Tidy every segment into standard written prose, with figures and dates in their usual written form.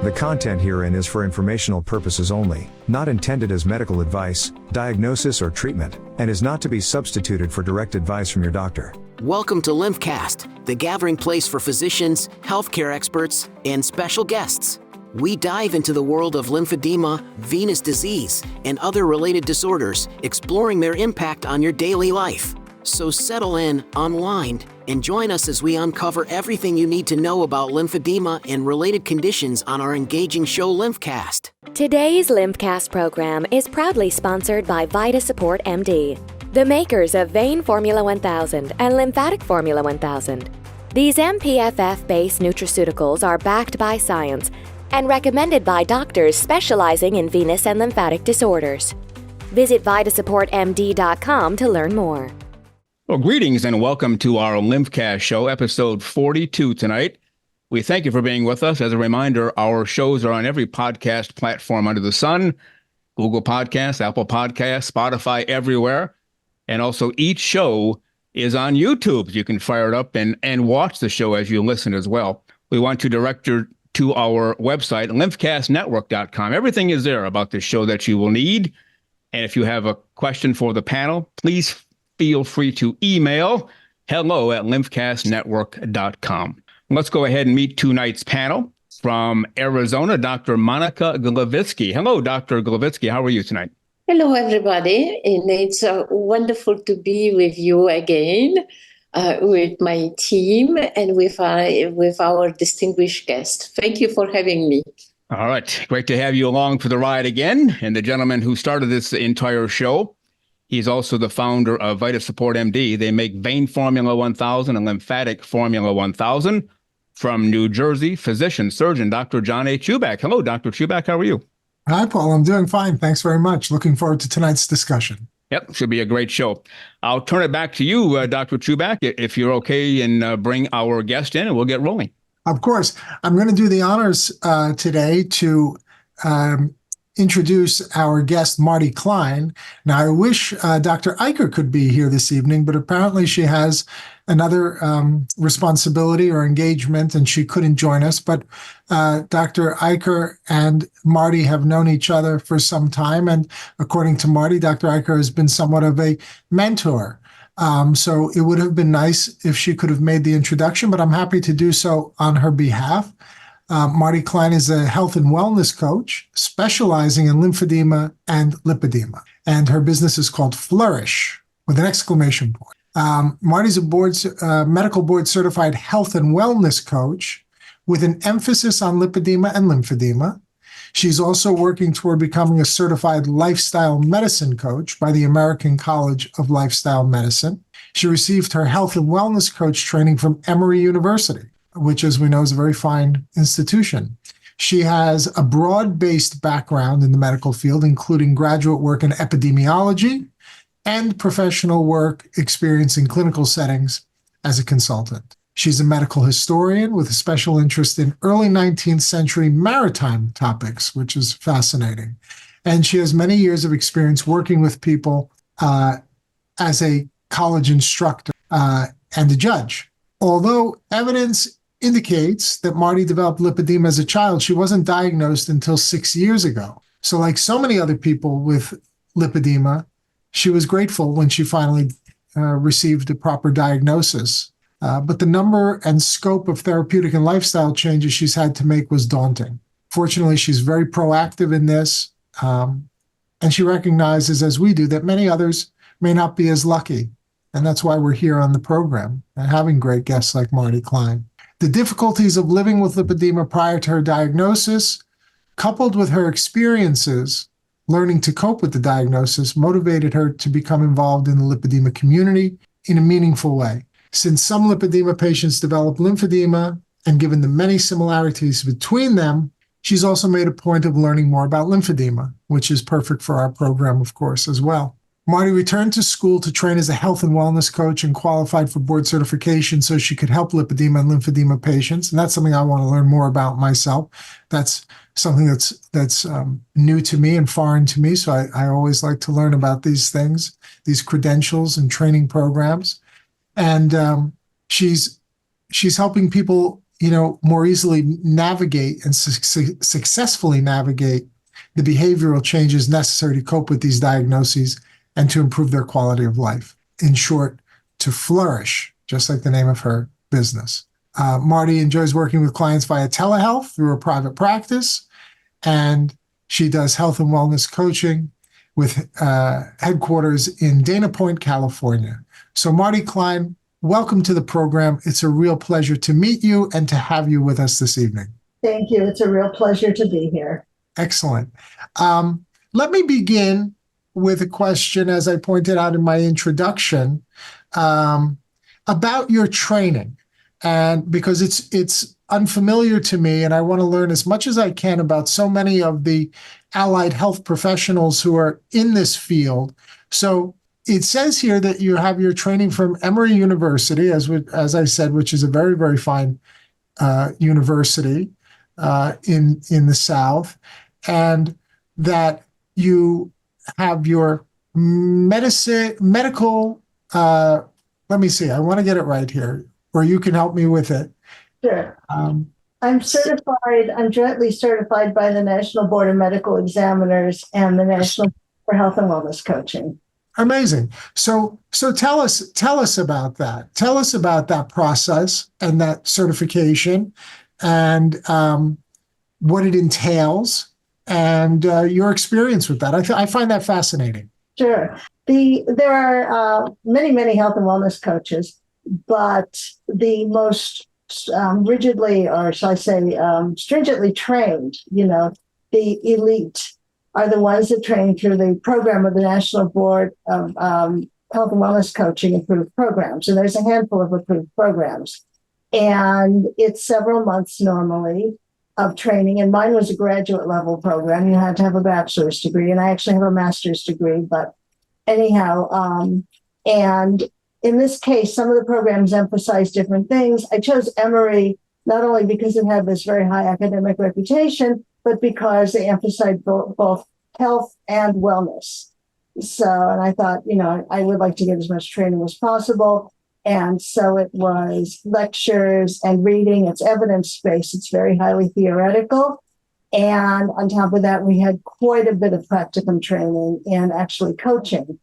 The content herein is for informational purposes only, not intended as medical advice, diagnosis, or treatment, and is not to be substituted for direct advice from your doctor. Welcome to LymphCast, the gathering place for physicians, healthcare experts, and special guests. We dive into the world of lymphedema, venous disease, and other related disorders, exploring their impact on your daily life. So settle in, unwind, and join us as we uncover everything you need to know about lymphedema and related conditions on our engaging show LymphCast. Today's LymphCast program is proudly sponsored by VitaSupport MD, the makers of Vein Formula 1000 and Lymphatic Formula 1000. These MPFF-based nutraceuticals are backed by science and recommended by doctors specializing in venous and lymphatic disorders. Visit VitaSupportMD.com to learn more. Well, greetings and welcome to our LymphCast show, episode 42 tonight. We thank you for being with us. As a reminder, our shows are on every podcast platform under the sun, Google Podcasts, Apple Podcasts, Spotify, everywhere. And also each show is on YouTube. You can fire it up and watch the show as you listen as well. We want to direct you to our website, lymphcastnetwork.com. Everything is there about this show that you will need. And if you have a question for the panel, please feel free to email hello@lymphcastnetwork.com. Let's go ahead and meet tonight's panel. From Arizona, Dr. Monica Glavitsky. Hello, Dr. Glavitsky. How are you tonight? Hello, everybody. And it's wonderful to be with you again, with my team and with our distinguished guest. Thank you for having me. All right. Great to have you along for the ride again. And the gentleman who started this entire show, he's also the founder of VitaSupport MD. They make Vein Formula 1000 and Lymphatic Formula 1000 from New Jersey. Physician, surgeon, Dr. John A. Chubak. Hello, Dr. Chubak. How are you? Hi, Paul. I'm doing fine. Thanks very much. Looking forward to tonight's discussion. Yep, should be a great show. I'll turn it back to you, Dr. Chubak, if you're okay, and bring our guest in, and we'll get rolling. Of course. I'm going to do the honors today to introduce our guest, Marty Klein. Now, I wish Dr. Eicher could be here this evening, but apparently she has another responsibility or engagement, and she couldn't join us. But Dr. Eicher and Marty have known each other for some time, and according to Marty, Dr. Eicher has been somewhat of a mentor. So it would have been nice if she could have made the introduction, but I'm happy to do so on her behalf. Marty Klein is a health and wellness coach specializing in lymphedema and lipedema, and her business is called Flourish with an exclamation point. Marty's a medical board certified health and wellness coach with an emphasis on lipedema and lymphedema. She's also working toward becoming a certified lifestyle medicine coach by the American College of Lifestyle Medicine. She received her health and wellness coach training from Emory University, which, as we know, is a very fine institution. She has a broad-based background in the medical field, including graduate work in epidemiology and professional work experience in clinical settings as a consultant. She's a medical historian with a special interest in early 19th century maritime topics, which is fascinating. And she has many years of experience working with people as a college instructor and a judge. Although evidence indicates that Marty developed lipedema as a child, she wasn't diagnosed until 6 years ago. So like so many other people with lipedema, she was grateful when she finally received a proper diagnosis. But the number and scope of therapeutic and lifestyle changes she's had to make was daunting. Fortunately, she's very proactive in this, and she recognizes, as we do, that many others may not be as lucky. And that's why we're here on the program and having great guests like Marty Klein. The difficulties of living with lipedema prior to her diagnosis, coupled with her experiences learning to cope with the diagnosis, motivated her to become involved in the lipedema community in a meaningful way. Since some lipedema patients develop lymphedema, and given the many similarities between them, she's also made a point of learning more about lymphedema, which is perfect for our program, of course, as well. Marty returned to school to train as a health and wellness coach and qualified for board certification so she could help lipedema and lymphedema patients. And that's something I want to learn more about myself. That's something that's new to me and foreign to me. So I always like to learn about these things, these credentials and training programs. And she's helping people more easily navigate and successfully navigate the behavioral changes necessary to cope with these diagnoses and to improve their quality of life. In short, to flourish, just like the name of her business. Marty enjoys working with clients via telehealth through a private practice, and she does health and wellness coaching with headquarters in Dana Point, California. So Marty Klein, welcome to the program. It's a real pleasure to meet you and to have you with us this evening. Thank you. It's a real pleasure to be here. Excellent. Let me begin with a question, as I pointed out in my introduction, about your training. And because it's unfamiliar to me, and I want to learn as much as I can about so many of the allied health professionals who are in this field. So it says here that you have your training from Emory University, as I said, which is a very, very fine university in the South, and that you have your medical. Let me see. I want to get it right here, or you can help me with it. Sure. I'm certified. I'm jointly certified by the National Board of Medical Examiners and the National for Health and Wellness Coaching. Amazing. So tell us about that. Tell us about that process and that certification, and what it entails, and your experience with that. I find that fascinating. Sure. There are many health and wellness coaches, but the most rigidly, or shall I say, stringently trained, the elite are the ones that train through the program of the National Board of Health and Wellness Coaching approved programs. And there's a handful of approved programs. And it's several months normally of training. And mine was a graduate level program. You had to have a bachelor's degree. And I actually have a master's degree. But anyhow, and in this case, some of the programs emphasize different things. I chose Emory not only because it had this very high academic reputation, but because they emphasized both health and wellness. So, and I thought, I would like to get as much training as possible. And so it was lectures and reading. It's evidence-based. It's very highly theoretical. And on top of that, we had quite a bit of practicum training and actually coaching.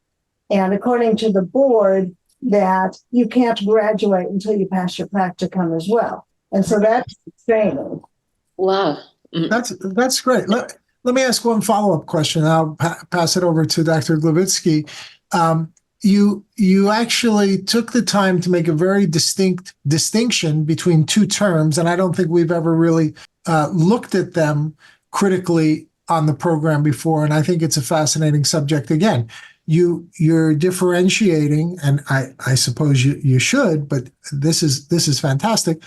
And according to the board, that you can't graduate until you pass your practicum as well. And so that's training. Wow. That's great. Let me ask one follow-up question. I'll pass it over to Dr. Glowitsky. You actually took the time to make a very distinct distinction between two terms, and I don't think we've ever really looked at them critically on the program before, and I think it's a fascinating subject. Again, you're differentiating, and I suppose you should, but this is fantastic,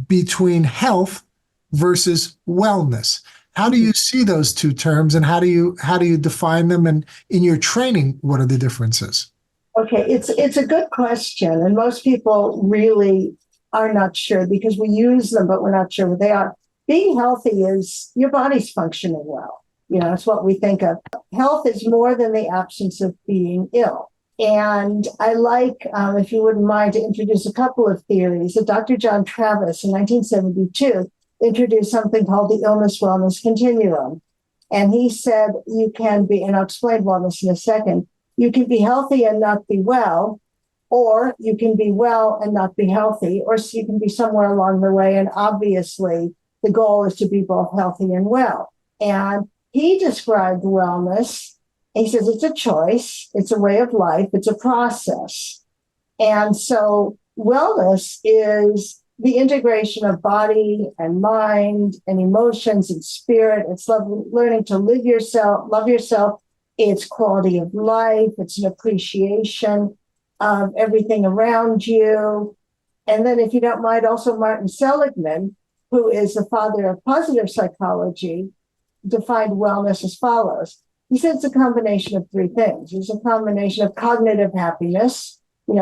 between health versus wellness. How do you see those two terms, and how do you define them? And in your training, what are the differences? Okay, it's a good question, and most people really are not sure because we use them, but we're not sure what they are. Being healthy is your body's functioning well. It's what we think of. Health is more than the absence of being ill. And I like, if you wouldn't mind, to introduce a couple of theories. That Dr. John Travis in 1972 introduced something called the illness-wellness continuum. And he said you can be, and I'll explain wellness in a second, you can be healthy and not be well, or you can be well and not be healthy, or you can be somewhere along the way. And obviously, the goal is to be both healthy and well. And he described wellness. He says it's a choice, it's a way of life, it's a process. And so wellness is the integration of body and mind and emotions and spirit. It's learning to love yourself. It's quality of life. It's an appreciation of everything around you. And then, if you don't mind, also Martin Seligman, who is the father of positive psychology, defined wellness as follows. He said it's a combination of three things. It's a combination of cognitive happiness,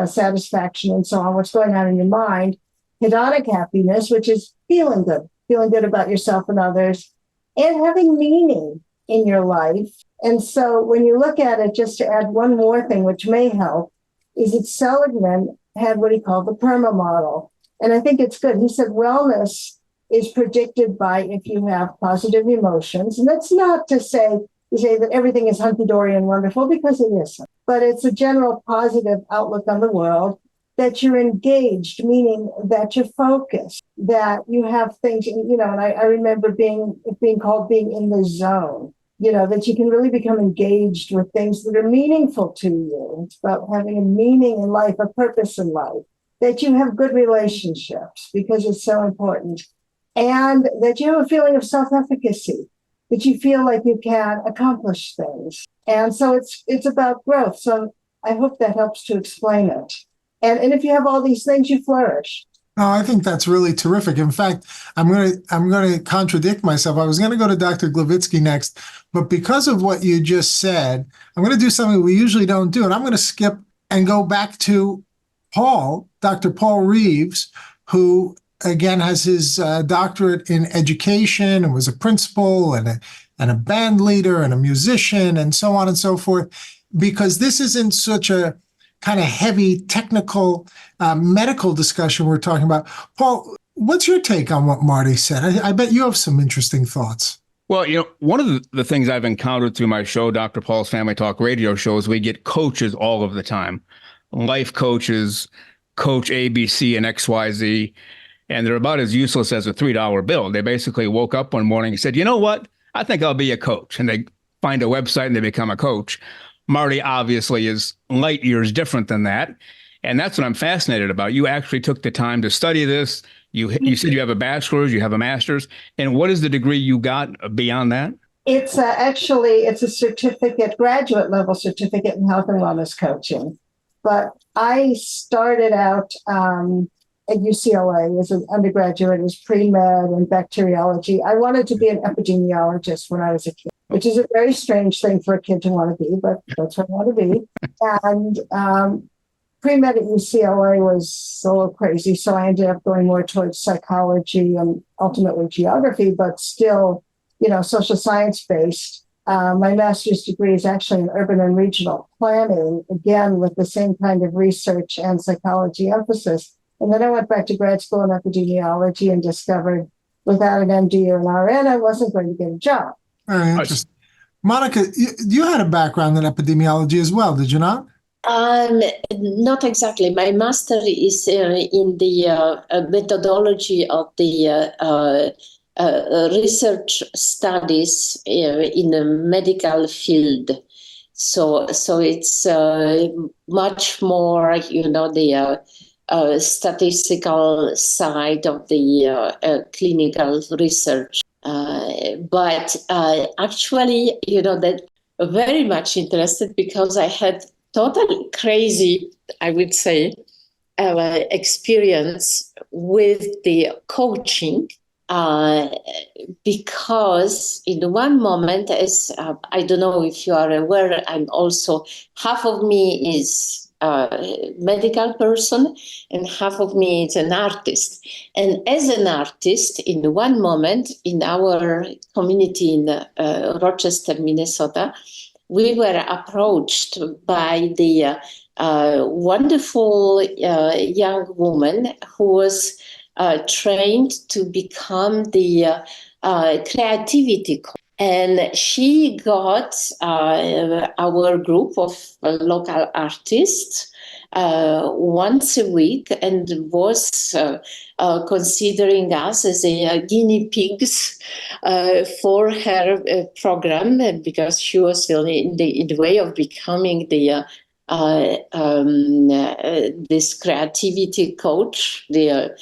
satisfaction and so on, what's going on in your mind, hedonic happiness, which is feeling good about yourself and others, and having meaning in your life. And so when you look at it, just to add one more thing, which may help, is that Seligman had what he called the PERMA model. And I think it's good. He said wellness is predicted by if you have positive emotions. And that's not to say that everything is hunky-dory and wonderful, because it isn't. But it's a general positive outlook on the world, that you're engaged, meaning that you're focused, that you have things, and I remember being called being in the zone, that you can really become engaged with things that are meaningful to you. It's about having a meaning in life, a purpose in life, that you have good relationships because it's so important, and that you have a feeling of self-efficacy, that you feel like you can accomplish things. And so it's about growth. So I hope that helps to explain it. And if you have all these things, you flourish. Oh, I think that's really terrific. In fact, I'm going to contradict myself. I was going to go to Dr. Glavitsky next, but because of what you just said, I'm going to do something we usually don't do, and I'm going to skip and go back to Paul, Dr. Paul Reeves, who again has his doctorate in education and was a principal and a band leader and a musician and so on and so forth. Because this isn't such a kind of heavy technical medical discussion we're talking about. Paul, what's your take on what Marty said? I bet you have some interesting thoughts. Well, one of the things I've encountered through my show, Dr. Paul's Family Talk radio shows, we get coaches all of the time, life coaches, coach ABC and XYZ, and they're about as useless as a $3 bill. They basically woke up one morning and said, you know what? I think I'll be a coach. And they find a website and they become a coach. Marty obviously is light years different than that. And that's what I'm fascinated about. You actually took the time to study this. You said you have a bachelor's, you have a master's. And what is the degree you got beyond that? It's it's a certificate, graduate level certificate in health and wellness coaching. But I started out at UCLA as an undergraduate as pre-med and bacteriology. I wanted to be an epidemiologist when I was a kid, which is a very strange thing for a kid to want to be, but that's what I want to be. And pre-med at UCLA was a little crazy, so I ended up going more towards psychology and ultimately geography, but still, social science-based. My master's degree is actually in urban and regional planning, again, with the same kind of research and psychology emphasis. And then I went back to grad school in epidemiology and discovered without an MD or an RN, I wasn't going to get a job. Very interesting. Monica, you had a background in epidemiology as well, did you not? Not exactly. My master is in the methodology of the research studies in the medical field. So it's much more, the statistical side of the clinical research. But actually, that very much interested because I had totally crazy, I would say, experience with the coaching. Because in one moment, as I don't know if you are aware, I'm also, half of me is a medical person and half of me is an artist. And as an artist, in one moment in our community in Rochester, Minnesota, we were approached by the wonderful young woman who was trained to become the creativity coach. And she got our group of local artists once a week and was considering us as a guinea pigs for her program, because she was in the way of becoming the this creativity coach, to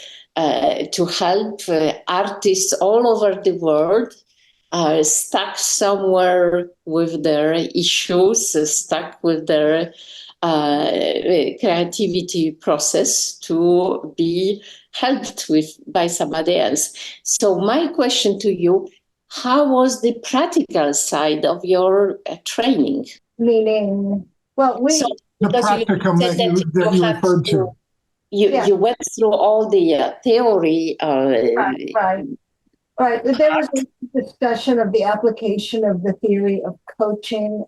help artists all over the world stuck somewhere with their issues, stuck with their creativity process to be helped with by somebody else. So my question to you, how was the practical side of your training? Meaning, well, the practicum that you referred to. You went through all the theory. Right. There was a discussion of the application of the theory of coaching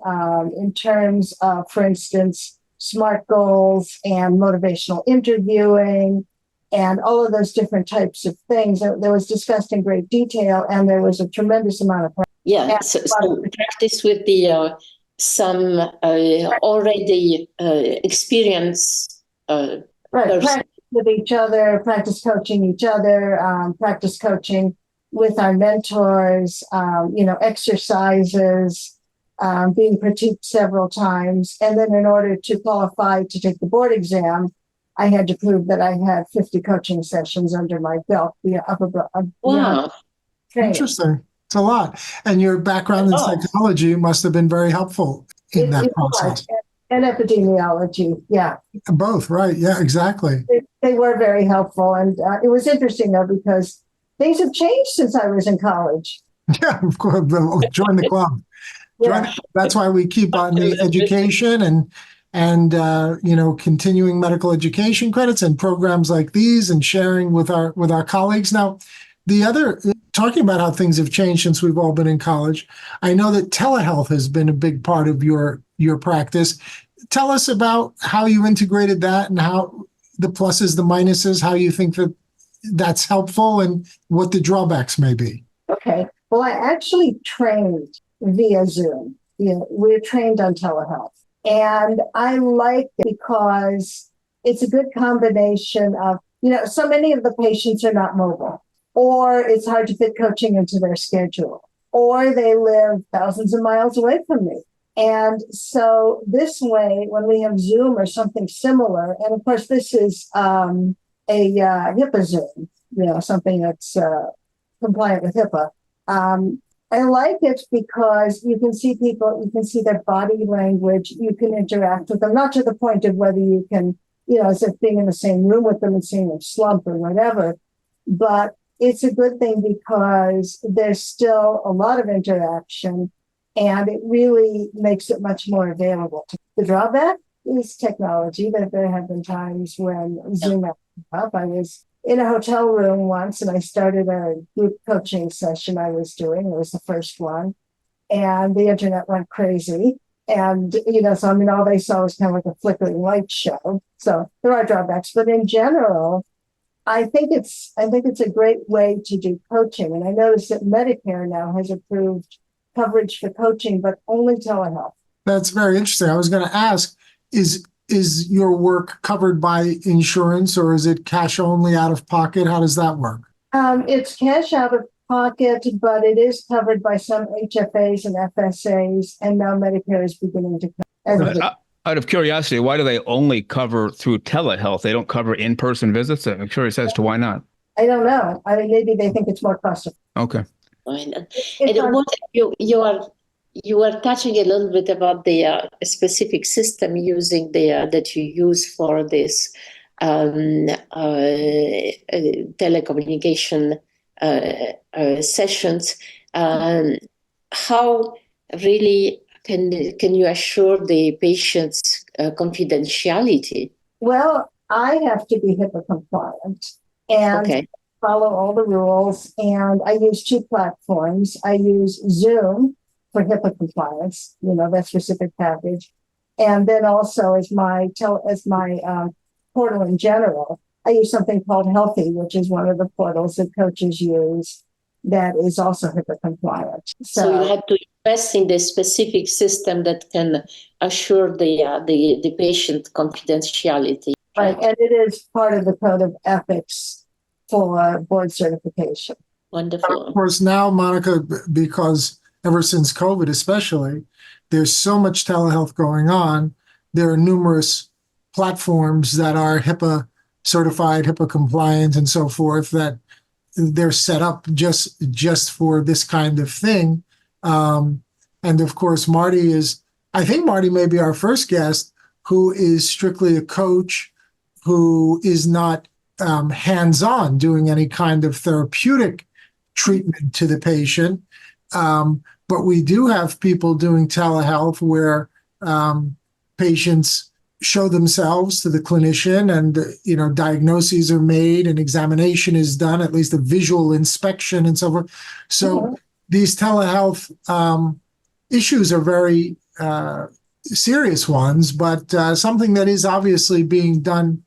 in terms of, for instance, SMART goals and motivational interviewing and all of those different types of things that was discussed in great detail, and there was a tremendous amount of so practice with the some already experienced right, person. practice with each other, practice coaching each other, practice coaching with our mentors, exercises, being critiqued several times. And then in order to qualify to take the board exam, I had to prove that I had 50 coaching sessions under my belt. Wow. Interesting. It's a lot. And your background in psychology must have been very helpful in that process. And epidemiology, yeah. Both, right. Yeah, exactly. They were very helpful. And it was interesting, though, because things have changed since I was in college. Yeah, of course. Join the club. Yeah. That's why we keep on the education and continuing medical education credits and programs like these and sharing with our colleagues. Now, talking about how things have changed since we've all been in college, I know that telehealth has been a big part of your practice. Tell us about how you integrated that and how the pluses, the minuses, how you think that's helpful and what the drawbacks may be. Okay. Well, I actually trained via Zoom. We're trained on telehealth. And I like it because it's a good combination of, so many of the patients are not mobile, or it's hard to fit coaching into their schedule, or they live thousands of miles away from me. And so this way, when we have Zoom or something similar, and of course, this is a HIPAA Zoom, something that's compliant with HIPAA. I like it because you can see people, you can see their body language, you can interact with them, not to the point of whether you can, as if being in the same room with them and seeing them slump or whatever. But it's a good thing because there's still a lot of interaction and it really makes it much more available. The drawback is technology. There have been times when Zoom up. I was in a hotel room once and I started a group coaching session I was doing. It was the first one. And the internet went crazy. And, all they saw was kind of like a flickering light show. So there are drawbacks. But in general, I think it's a great way to do coaching. And I noticed that Medicare now has approved coverage for coaching, but only telehealth. That's very interesting. I was going to ask, is your work covered by insurance or is it cash only out of pocket? How does that work? It's cash out of pocket, but it is covered by some HFAs and FSAs, and now Medicare is beginning to cover. Out of curiosity, why do they only cover through telehealth? They don't cover in-person visits? I'm curious as to why not. I don't know. I mean, maybe they think it's more cost-effective. Okay. And what you are touching a little bit about the specific system using that you use for this telecommunication sessions. How really can you assure the patient's confidentiality? Well, I have to be HIPAA compliant and follow all the rules. And I use two platforms. I use Zoom for HIPAA compliance, that specific package. And then also as my portal in general, I use something called Healthy, which is one of the portals that coaches use that is also HIPAA compliant. So you have to invest in the specific system that can assure the patient confidentiality. Right, and it is part of the code of ethics for board certification. Wonderful. Of course, now, Monica, because ever since COVID especially, there's so much telehealth going on. There are numerous platforms that are HIPAA certified, HIPAA compliant, and so forth, that they're set up just for this kind of thing. And of course, I think Marty may be our first guest who is strictly a coach, who is not hands-on doing any kind of therapeutic treatment to the patient. But we do have people doing telehealth where patients show themselves to the clinician and, diagnoses are made and examination is done, at least a visual inspection and so forth. So these telehealth issues are very serious ones, but something that is obviously being done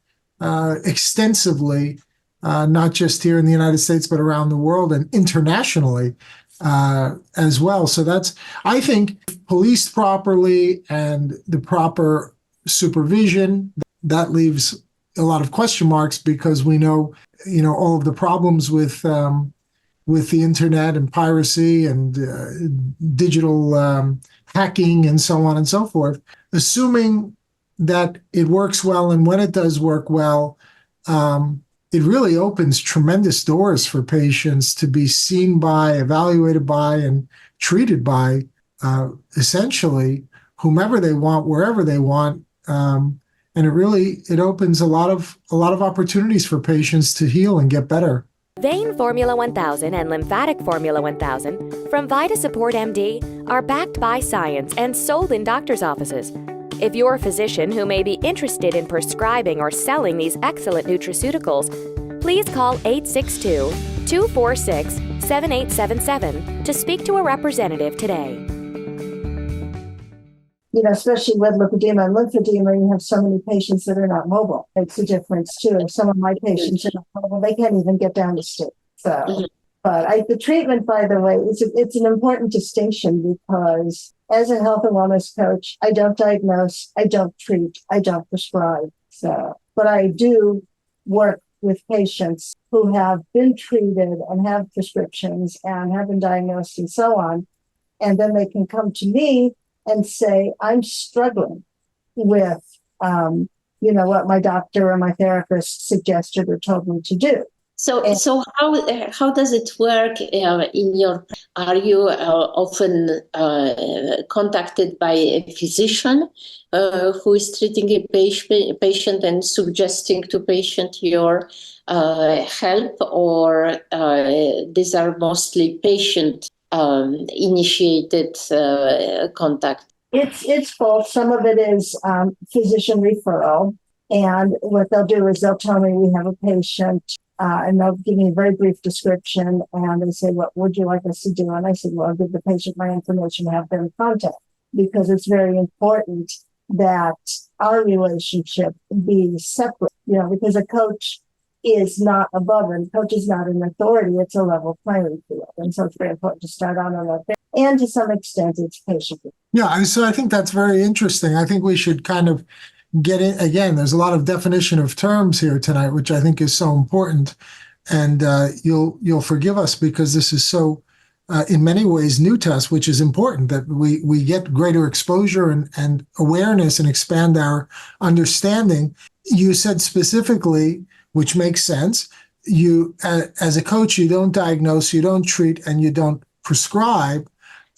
extensively not just here in the United States, but around the world and internationally as well. So that's, I think, policed properly and the proper supervision, that leaves a lot of question marks because we know, all of the problems with the internet and piracy and digital hacking and so on and so forth. Assuming that it works well, and when it does work well, it really opens tremendous doors for patients to be seen by, evaluated by, and treated by essentially whomever they want, wherever they want. And it opens a lot of opportunities for patients to heal and get better. Vein Formula 1000 and Lymphatic Formula 1000 from VitaSupport MD are backed by science and sold in doctors' offices. If you're a physician who may be interested in prescribing or selling these excellent nutraceuticals, please call 862-246-7877 to speak to a representative today. Especially with lymphedema and lymphedema, you have so many patients that are not mobile. It's a difference too. If some of my patients are not mobile, they can't even get down the stairs. So, but the treatment, by the way, it's an important distinction because as a health and wellness coach, I don't diagnose, I don't treat, I don't prescribe. So, but I do work with patients who have been treated and have prescriptions and have been diagnosed and so on. And then they can come to me and say, I'm struggling with, what my doctor or my therapist suggested or told me to do. So how does it work in your? Are you often contacted by a physician who is treating a patient and suggesting to patient your help, or these are mostly patient initiated contact? It's both. Some of it is physician referral, and what they'll do is they'll tell me we have a patient, and they'll give me a very brief description, and they say, what would you like us to do? And I said, well, I'll give the patient my information, have them contact, because it's very important that our relationship be separate, because a coach is not above, and coach is not an authority, it's a level playing field. And so it's very important to start on that. And to some extent, it's patient. Yeah, so I think that's very interesting. I think we should kind of get in. Again, there's a lot of definition of terms here tonight, which I think is so important. And you'll forgive us because this is so, in many ways, new to us, which is important that we get greater exposure and awareness and expand our understanding. You said specifically, which makes sense, you, as a coach, you don't diagnose, you don't treat, and you don't prescribe.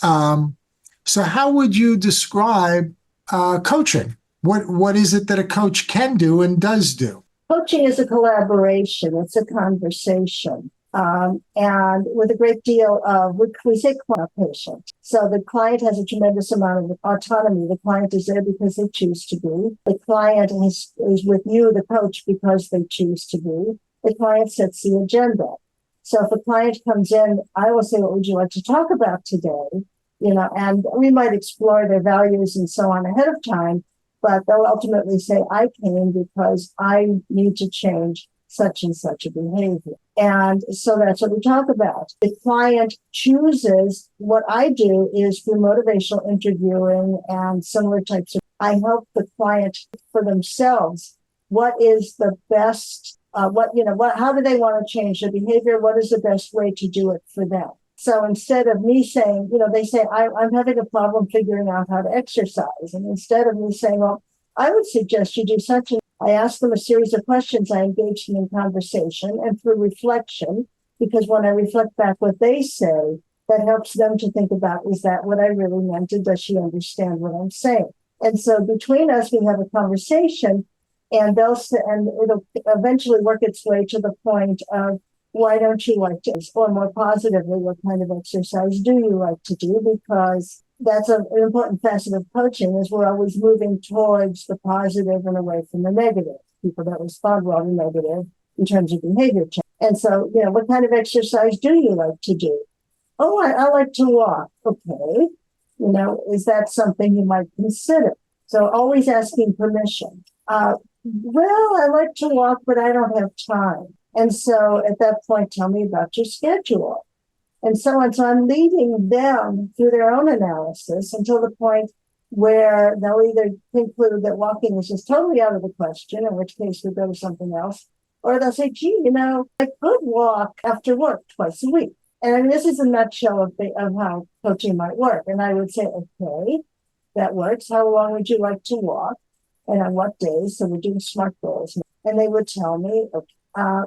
So how would you describe coaching? What is it that a coach can do and does do? Coaching is a collaboration. It's a conversation. And with a great deal of, we say client patient. So the client has a tremendous amount of autonomy. The client is there because they choose to be. The client is with you, the coach, because they choose to be. The client sets the agenda. So if a client comes in, I will say, what would you like to talk about today? And we might explore their values and so on ahead of time, but they'll ultimately say, I came because I need to change such and such a behavior. And so that's what we talk about. The client chooses. What I do is through motivational interviewing and similar types of, I help the client for themselves. What is the best, how do they want to change their behavior? What is the best way to do it for them? So instead of me saying, they say, I'm having a problem figuring out how to exercise. And instead of me saying, well, I would suggest you do such and I ask them a series of questions. I engage them in conversation and through reflection, because when I reflect back what they say, that helps them to think about, is that what I really meant? And does she understand what I'm saying? And so between us, we have a conversation, and it'll eventually work its way to the point of, why don't you like to, or more positively, what kind of exercise do you like to do? Because that's an important facet of coaching, is we're always moving towards the positive and away from the negative. People that respond well to negative in terms of behavior change. And so, what kind of exercise do you like to do? Oh, I like to walk. Okay. Is that something you might consider? So always asking permission. Well, I like to walk, but I don't have time. And so at that point, tell me about your schedule. And so on. So I'm leading them through their own analysis until the point where they'll either conclude that walking is just totally out of the question, in which case we go to something else, or they'll say, gee, I could walk after work twice a week. And this is a nutshell of how coaching might work. And I would say, okay, that works. How long would you like to walk? And on what days? So we're doing SMART goals. And they would tell me, okay.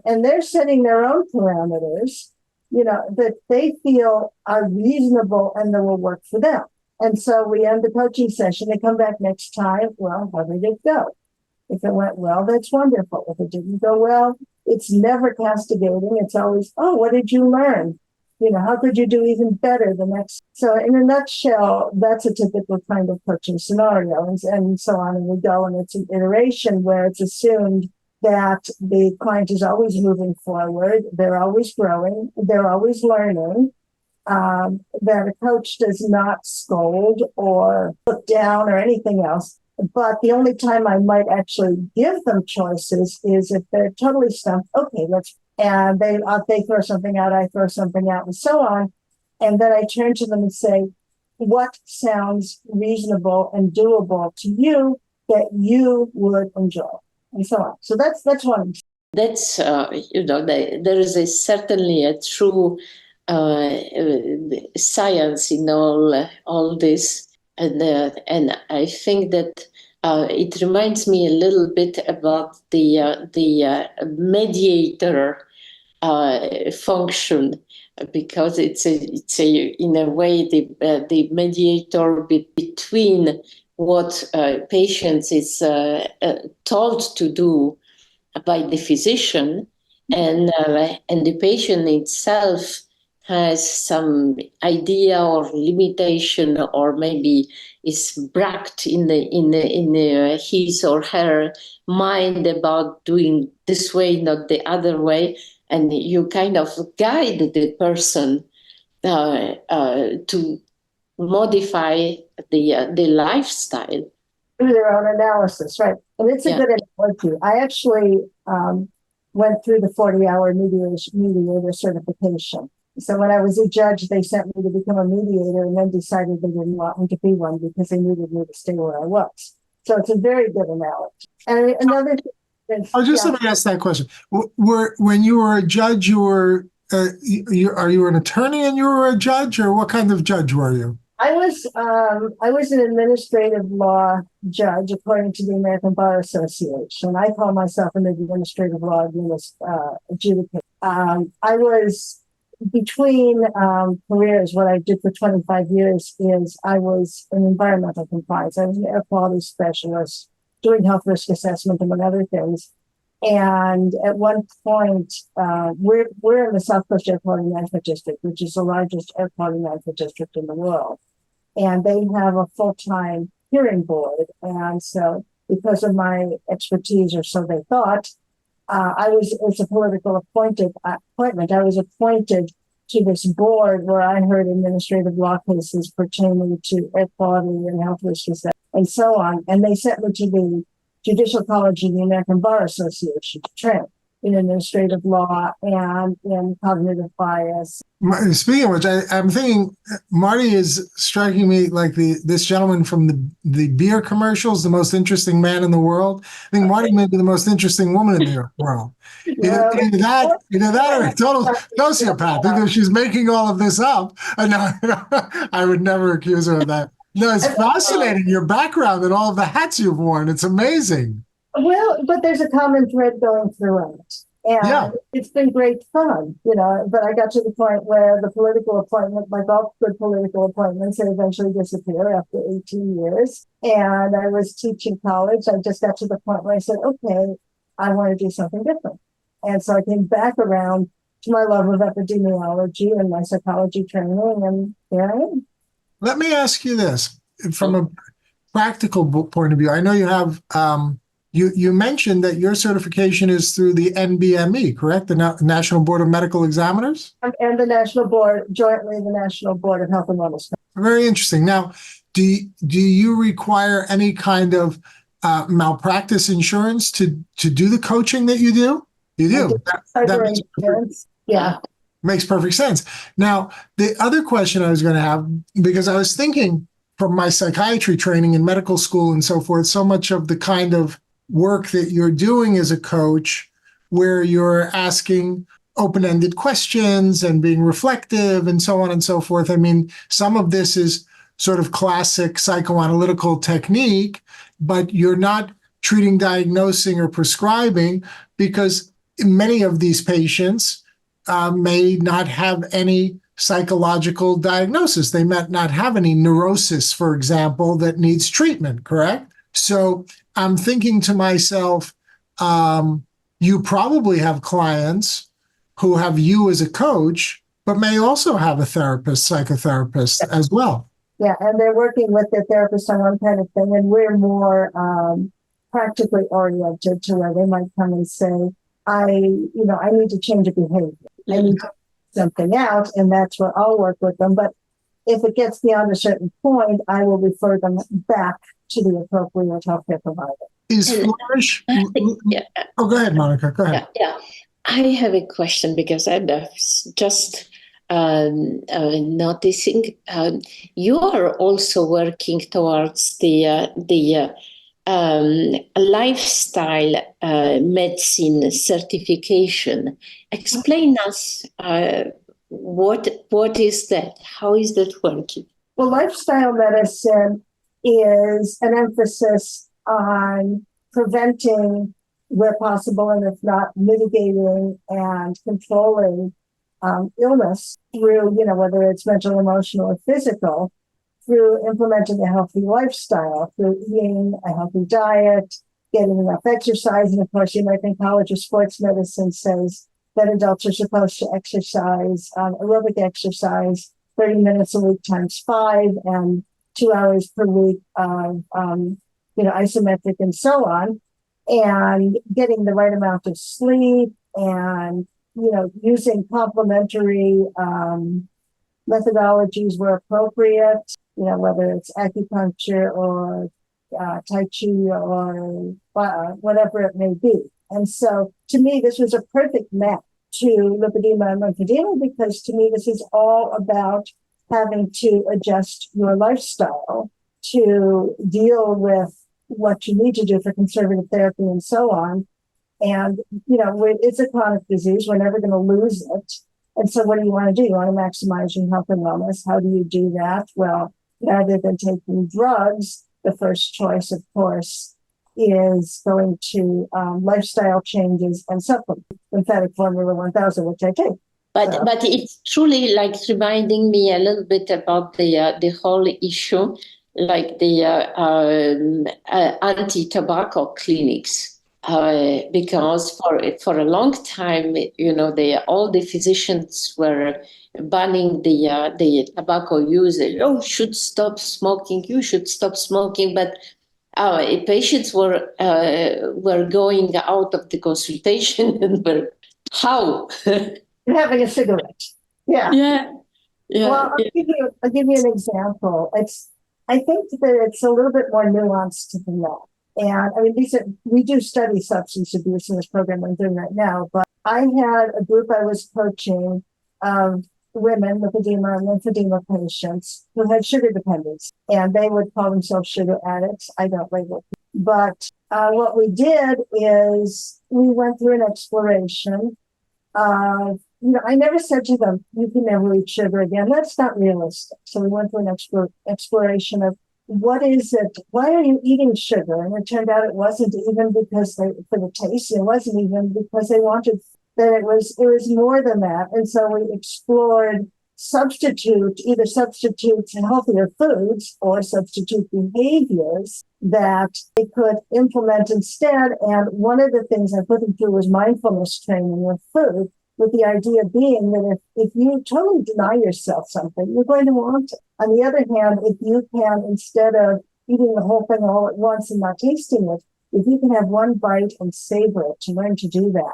And they're setting their own parameters, that they feel are reasonable and that will work for them. And so we end the coaching session. They come back next time. Well, how did it go? If it went well, that's wonderful. If it didn't go well, it's never castigating. It's always, oh, what did you learn? How could you do even better the next? So in a nutshell, that's a typical kind of coaching scenario, and so on. And we go, and it's an iteration where it's assumed that the client is always moving forward. They're always growing. They're always learning. That a coach does not scold or put down or anything else. But the only time I might actually give them choices is if they're totally stumped. Okay, and they throw something out, I throw something out, and so on. And then I turn to them and say, what sounds reasonable and doable to you that you would enjoy, and so on. So that's one. That's, there is certainly a true science in all this. And I think that it reminds me a little bit about the mediator function, because it's in a way the mediator between what patients is told to do by the physician and the patient itself has some idea or limitation, or maybe is bragged in his or her mind about doing this way, not the other way, and you kind of guide the person to modify the lifestyle through their own analysis, right? And it's a good analogy. I actually went through the 40-hour mediator certification. So when I was a judge, they sent me to become a mediator, and then decided they didn't want me to be one because they needed me to stay where I was. So it's a very good analogy. And another thing, I was just going to ask that question. When you were a judge, are you an attorney and you were a judge, or what kind of judge were you? I was an administrative law judge according to the American Bar Association. I call myself an administrative law adjudicator. I was between careers. What I did for 25 years is I was an environmental compliance. I was an air quality specialist doing health risk assessment, among other things. And at one point, we're in the South Coast Air Quality Management District, which is the largest air quality management district in the world. And they have a full-time hearing board. And so because of my expertise, or so they thought, it's a political appointment. I was appointed to this board where I heard administrative law cases pertaining to air quality and health risk assessment and so on. And they sent me to the Judicial College of the American Bar Association to train in administrative law and in cognitive bias. Speaking of which, I'm thinking Marty is striking me like this gentleman from the beer commercials, the most interesting man in the world. I think Marty may be the most interesting woman in the world. Yeah, either that or a total sociopath, because she's making all of this up. I would never accuse her of that. No, it's fascinating, your background and all of the hats you've worn. It's amazing. Well, but there's a common thread going through it. And it's been great fun, but I got to the point where the political appointment, like all good political appointments, they eventually disappear after 18 years. And I was teaching college. I just got to the point where I said, okay, I want to do something different. And so I came back around to my love of epidemiology and my psychology training, and here I am. Let me ask you this from a practical point of view. I know you have, you mentioned that your certification is through the NBME, correct? The National Board of Medical Examiners? And the National Board, jointly the National Board of Health and Wellness. Very interesting. Now, do you require any kind of malpractice insurance to do the coaching that you do? You do. That makes makes perfect sense. Now, the other question I was going to have, because I was thinking from my psychiatry training in medical school and so forth, so much of the kind of work that you're doing as a coach, where you're asking open-ended questions and being reflective and so on and so forth. I mean, some of this is sort of classic psychoanalytical technique, but you're not treating, diagnosing, or prescribing, because many of these patients may not have any psychological diagnosis. They might not have any neurosis, for example, that needs treatment, correct? So I'm thinking to myself, you probably have clients who have you as a coach, but may also have a therapist, psychotherapist as well. Yeah, and they're working with their therapist on one kind of thing, and we're more practically oriented to where they might come and say, I need to change a behavior. I need to do something out, and that's where I'll work with them. But if it gets beyond a certain point, I will refer them back to the appropriate healthcare provider. Is Flourish? Oh, go ahead, Monica. Go ahead. Yeah. I have a question because I'm just noticing you are also working towards the lifestyle medicine certification. Explain us what is that? How is that working? Well, lifestyle medicine is an emphasis on preventing where possible, and if not mitigating and controlling illness through, whether it's mental, emotional, or physical, through implementing a healthy lifestyle, through eating a healthy diet, getting enough exercise. And of course, you might think college or sports medicine says that adults are supposed to exercise, aerobic exercise, 30 minutes a week times 5 and 2 hours per week of, isometric and so on, and getting the right amount of sleep and, using complementary methodologies where appropriate, whether it's acupuncture or Tai Chi or whatever it may be. And so to me, this was a perfect match to lymphedema and lymphedema, because to me, this is all about having to adjust your lifestyle to deal with what you need to do for conservative therapy and so on. And, it's a chronic disease. We're never going to lose it. And so what do you want to do? You want to maximize your health and wellness. How do you do that? Well, rather than taking drugs, the first choice, of course, is going to lifestyle changes and supplements. Lymphatic Formula 1000, which I take. But it's truly like reminding me a little bit about the whole issue, like the anti-tobacco clinics. Because for a long time, all the physicians were banning the tobacco usage. Oh, you should stop smoking. You should stop smoking. But patients were going out of the consultation and were how having a cigarette. Yeah. Well, Yeah. I'll give you an example. I think that it's a little bit more nuanced than that. And I mean, we do study substance abuse in this program I'm doing right now, but I had a group I was coaching of women with edema and lymphedema patients who had sugar dependence, and they would call themselves sugar addicts. I don't label it. But what we did is we went through an exploration of, I never said to them, you can never eat sugar again. That's not realistic. So we went through an exploration of, what is it? Why are you eating sugar? And it turned out it wasn't even because for the taste. It wasn't even because they wanted. That it was more than that. And so we explored either substitutes healthier foods or substitute behaviors that they could implement instead. And one of the things I put them through was mindfulness training with food, with the idea being that if you totally deny yourself something, you're going to want it. On the other hand, if you can, instead of eating the whole thing all at once and not tasting it, if you can have one bite and savor it, to learn to do that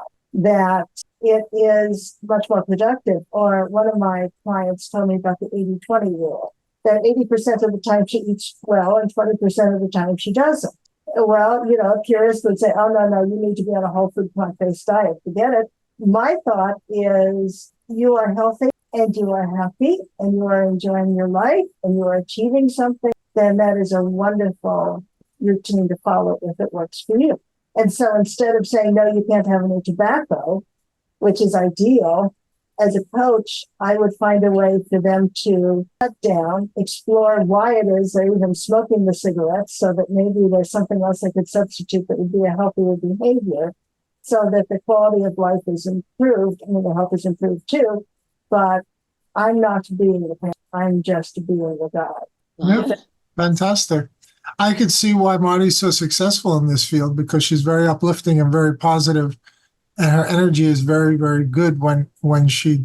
it is much more productive. Or one of my clients told me about the 80-20 rule, that 80% of the time she eats well and 20% of the time she doesn't. Well, a purist would say, oh, no, you need to be on a whole food plant-based diet. Forget it. My thought is you are healthy and you are happy and you are enjoying your life and you are achieving something, then that is a wonderful routine to follow if it works for you. And so instead of saying, no, you can't have any tobacco, which is ideal, as a coach, I would find a way for them to cut down, explore why it is they're even smoking the cigarettes so that maybe there's something else they could substitute that would be a healthier behavior so that the quality of life is improved. I mean, the health is improved too, but I'm not being the parent. I'm just being the guide. Yep. Fantastic. I could see why Marty's so successful in this field because she's very uplifting and very positive, and her energy is very, very good when she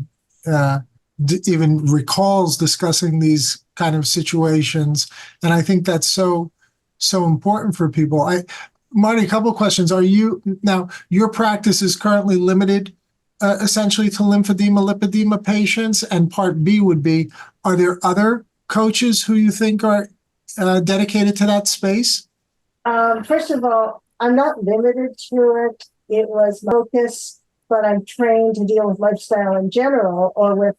even recalls discussing these kind of situations. And I think that's so important for people. Marty, a couple of questions. Now, your practice is currently limited essentially to lymphedema patients, and part B would be, are there other coaches who you think are dedicated to that space? First of all, I'm not limited to it. It was my focus, but I'm trained to deal with lifestyle in general or with,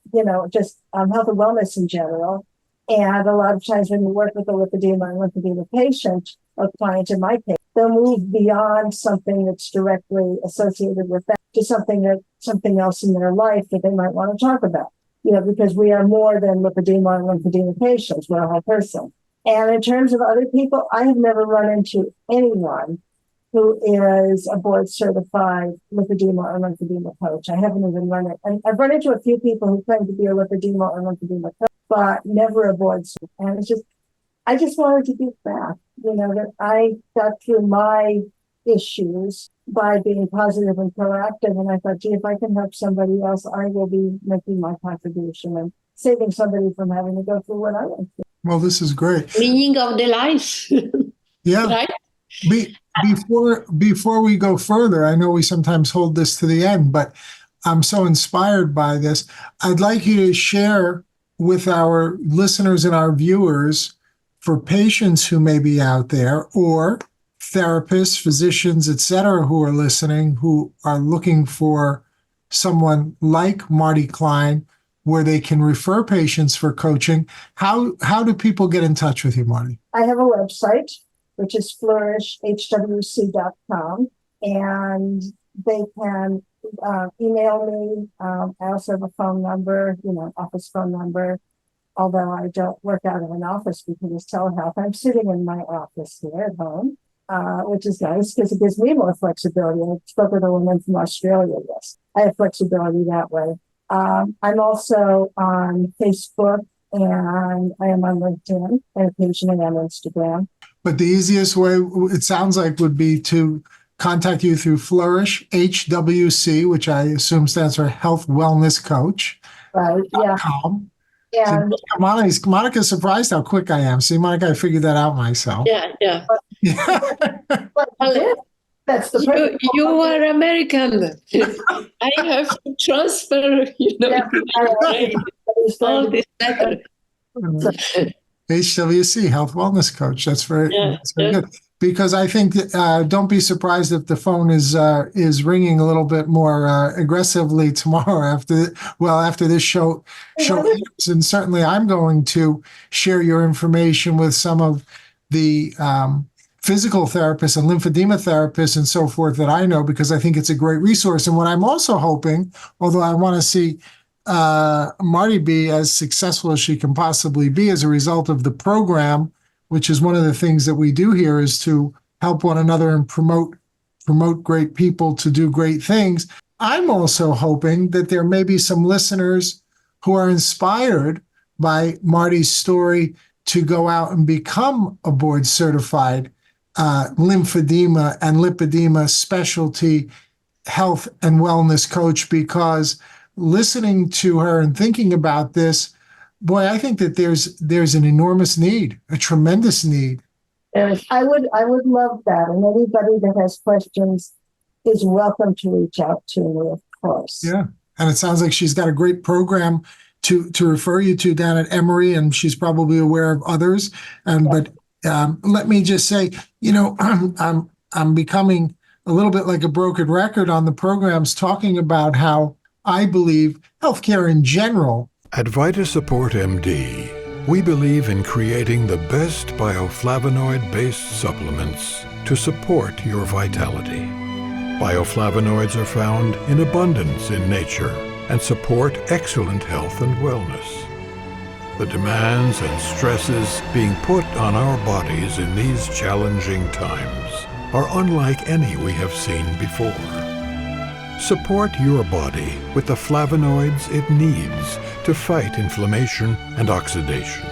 just health and wellness in general. And a lot of times when you work with a lymphedema and lymphedema patient or client, in my case, they'll move beyond something that's directly associated with that to something else in their life that they might want to talk about. Because we are more than lymphedema and lymphedema patients. We're a whole person. And in terms of other people, I have never run into anyone who is a board certified lymphedema or lymphedema coach. I haven't even run it. And I've run into a few people who claim to be a lymphedema or lymphedema coach, but never a board certified. And I just wanted to give back, that I got through my issues by being positive and proactive. And I thought, gee, if I can help somebody else, I will be making my contribution and saving somebody from having to go through what I went through. Well, this is great. Meaning of the life. Yeah. Right? Before we go further, I know we sometimes hold this to the end, but I'm so inspired by this. I'd like you to share with our listeners and our viewers, for patients who may be out there or therapists, physicians, etc., who are listening, who are looking for someone like Marty Klein, where they can refer patients for coaching. How do people get in touch with you, Marty? I have a website, which is flourishhwc.com, and they can email me. I also have a phone number, office phone number, although I don't work out of an office because it's telehealth. I'm sitting in my office here at home, which is nice because it gives me more flexibility. I spoke with a woman from Australia. Yes, I have flexibility that way. I'm also on Facebook, and I am on LinkedIn, and occasionally on Instagram. But the easiest way, it sounds like, would be to contact you through Flourish, HWC, which I assume stands for Health Wellness Coach. Right, yeah. And Monica's surprised how quick I am. See, Monica, I figured that out myself. Yeah. That's the you are American. I have to transfer, all this better. HWC, Health Wellness Coach. That's very good. Because I think don't be surprised if the phone is ringing a little bit more aggressively tomorrow after this show ends. And certainly I'm going to share your information with some of the physical therapists and lymphedema therapists and so forth that I know, because I think it's a great resource. And what I'm also hoping, although I want to see Marty be as successful as she can possibly be as a result of the program, which is one of the things that we do here, is to help one another and promote great people to do great things. I'm also hoping that there may be some listeners who are inspired by Marty's story to go out and become a board certified lymphedema and lipedema specialty health and wellness coach, because listening to her and thinking about this, boy, I think that there's an enormous need, a tremendous need. I would love that. And anybody that has questions is welcome to reach out to me, of course. Yeah. And it sounds like she's got a great program to refer you to down at Emory, and she's probably aware of others. But let me just say, I'm becoming a little bit like a broken record on the programs talking about how I believe healthcare in general. At VitaSupport MD, we believe in creating the best bioflavonoid-based supplements to support your vitality. Bioflavonoids are found in abundance in nature and support excellent health and wellness. The demands and stresses being put on our bodies in these challenging times are unlike any we have seen before. Support your body with the flavonoids it needs to fight inflammation and oxidation.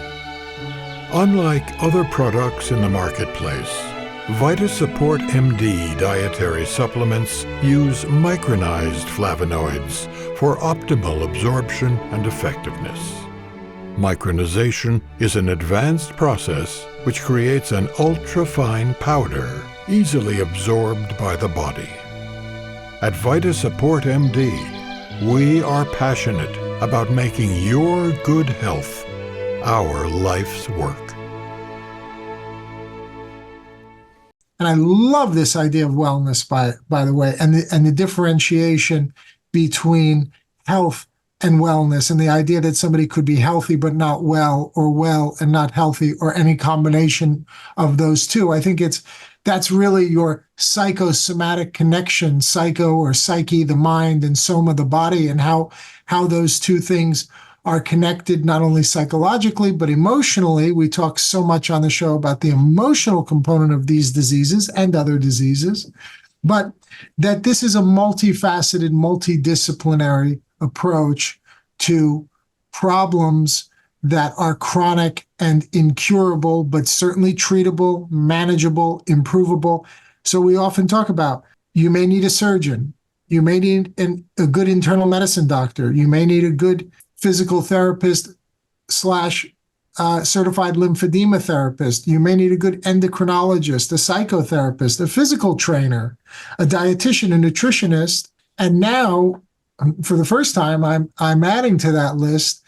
Unlike other products in the marketplace, VitaSupport MD dietary supplements use micronized flavonoids for optimal absorption and effectiveness. Micronization is an advanced process which creates an ultra-fine powder easily absorbed by the body. At VitaSupport MD, we are passionate about making your good health our life's work. And I love this idea of wellness, by the way, and the differentiation between health and wellness, and the idea that somebody could be healthy but not well, or well and not healthy, or any combination of those two. I think that's really your psychosomatic connection, psycho or psyche, the mind, and soma, the body, and how those two things are connected, not only psychologically, but emotionally. We talk so much on the show about the emotional component of these diseases and other diseases, but that this is a multifaceted, multidisciplinary approach to problems that are chronic and incurable, but certainly treatable, manageable, improvable. So we often talk about, you may need a surgeon, you may need a good internal medicine doctor, you may need a good physical therapist / certified lymphedema therapist, you may need a good endocrinologist, a psychotherapist, a physical trainer, a dietitian, a nutritionist, and now, for the first time, I'm adding to that list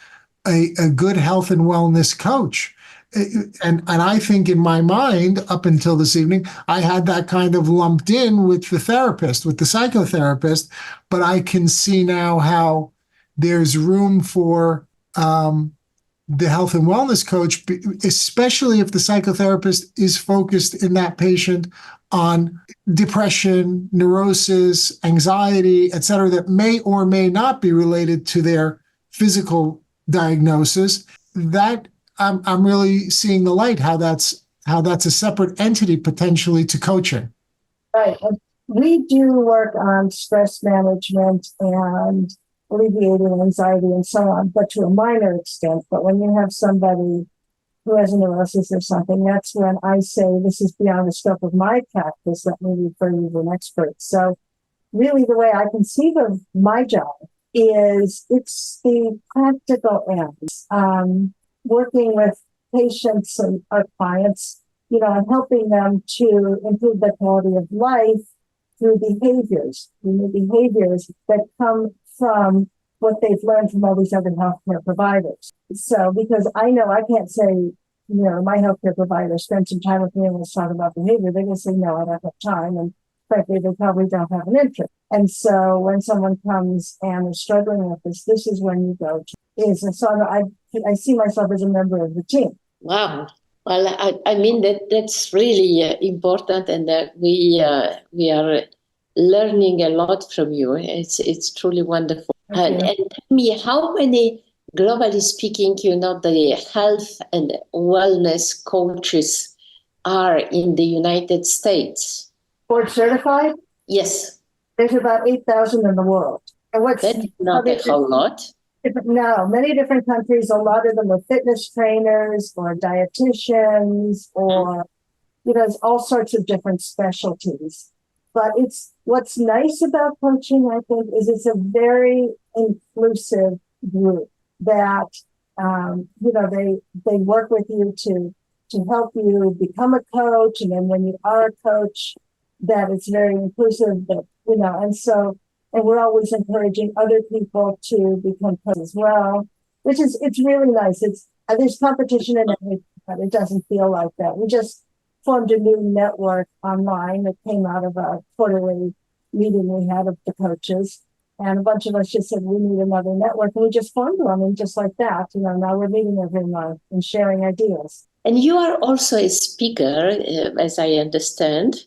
a good health and wellness coach. And I think in my mind, up until this evening, I had that kind of lumped in with the therapist, with the psychotherapist, but I can see now how there's room for the health and wellness coach, especially if the psychotherapist is focused in that patient on depression, neurosis, anxiety, et cetera, that may or may not be related to their physical diagnosis. That I'm really seeing the light, how that's a separate entity potentially to coaching. Right. And we do work on stress management and alleviating anxiety and so on, but to a minor extent. But when you have somebody who has a neurosis or something, that's when I say, this is beyond the scope of my practice, let me refer you to an expert. So really the way I conceive of my job is it's the practical end, working with patients and our clients, and helping them to improve their quality of life through behaviors that come from what they've learned from all these other healthcare providers. So, because I know I can't say, my healthcare provider spent some time with me and let's talk about behavior. They're going to say, no, I don't have time. And frankly, they probably don't have an interest. And so when someone comes and is struggling with this is when you go to is. And so I see myself as a member of the team. Wow. Well, I mean that's really important, and we are learning a lot from you. It's truly wonderful. And tell me, how many, globally speaking, the health and wellness coaches are in the United States? Board certified? Yes. There's about 8,000 in the world. And that's not a whole lot. No, many different countries. A lot of them are fitness trainers or dietitians or, there's all sorts of different specialties. But what's nice about coaching, I think, is it's a very inclusive group that, they work with you to help you become a coach. And then when you are a coach, that it's very inclusive, and we're always encouraging other people to become coaches as well, it's really nice. There's competition in everything, but it doesn't feel like that. We just formed a new network online that came out of a quarterly meeting we had of the coaches. And a bunch of us just said, we need another network. And we just formed one. And just like that, now we're meeting every month and sharing ideas. And you are also a speaker, as I understand,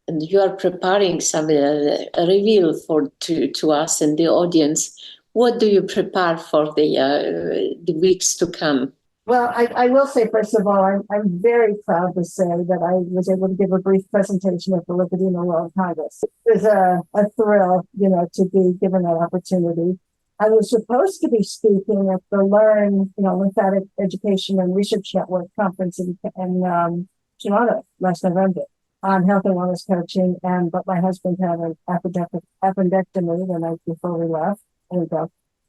and you are preparing some reveal to us and the audience. What do you prepare for the weeks to come? Well, I will say, first of all, I'm very proud to say that I was able to give a brief presentation at the Lymphedema World Congress. It was a thrill, to be given that opportunity. I was supposed to be speaking at the Learn, Lymphatic Education and Research Network conference in Toronto last November on health and wellness coaching, but my husband had an appendectomy the night before we left.